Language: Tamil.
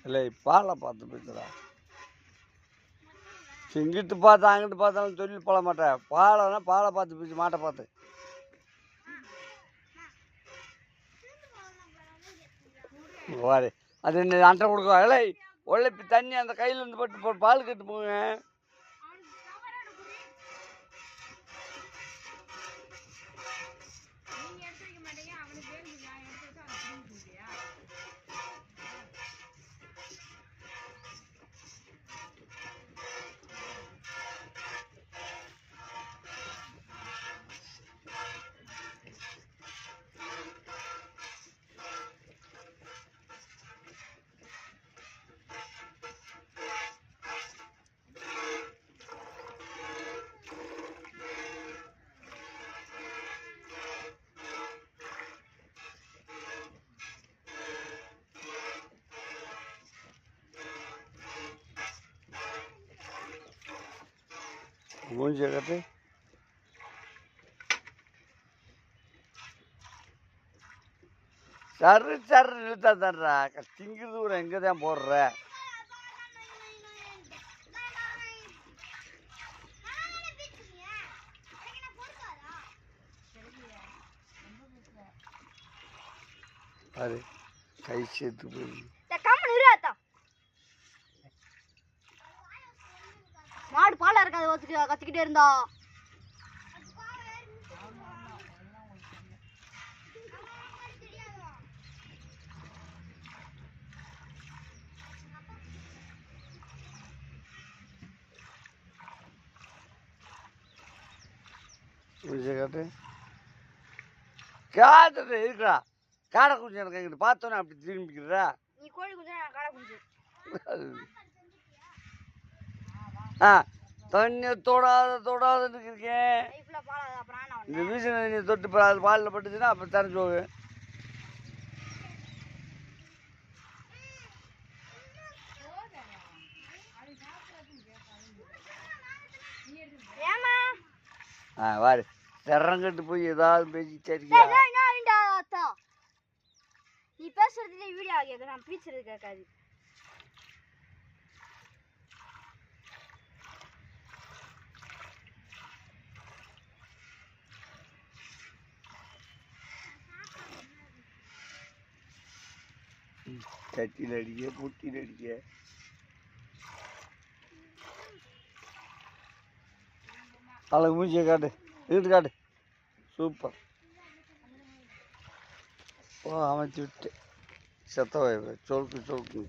இல்லை பாலை பார்த்து போய்க்கிறா. இங்கிட்டு பார்த்தா அங்கிட்டு பார்த்தாலும் தொழில் போட மாட்டேன். பாலைனா பாலை பார்த்து போச்சு, மாட்டை பார்த்து. வாரு அது என்ன அண்டை கொடுக்குவா? இல்லை உழைப்பி தண்ணி அந்த கையில் இருந்து போட்டு பால் கட்டு போங்க. மூஞ்சியை கட்டு. சரு சரு இழுத்தா தர்றா. திங்கிறது ஒரு எங்கே தான் போடுற? அது கை சேர்த்து போய் மாடு பாலா இருக்காது கத்திக்கிட்டே இருந்தா. காட்டு காத்துட்டு இருக்கிறா. காடை குஞ்சு எனக்கு எங்கிட்ட பார்த்தோன்னே அப்படி திரும்பிக்கிறா. நீ கோழி குஞ்சு, நான் காடை குஞ்சு. தண்ணி தொடாதுன்னு இருக்கேன். இந்த வீசனை நீ தொட்டு பாலில் பட்டுச்சுன்னா அப்போ தரைஞ்சி போகு. வாரு திறங்கட்டு போய் ஏதாவது பேசிட்டே நீ பேசுறது வீடியோ கேட்க, நான் பேசுறது கேட்காது. சட்டியில் அடிக்க, புட்டியில் அடிக்க. அழகு மூச்சியை காட்டு, இங்கிட்டு காட்டு. சூப்பர். அமைச்சு விட்டு செத்த சொலுக்கு சொலுக்கு.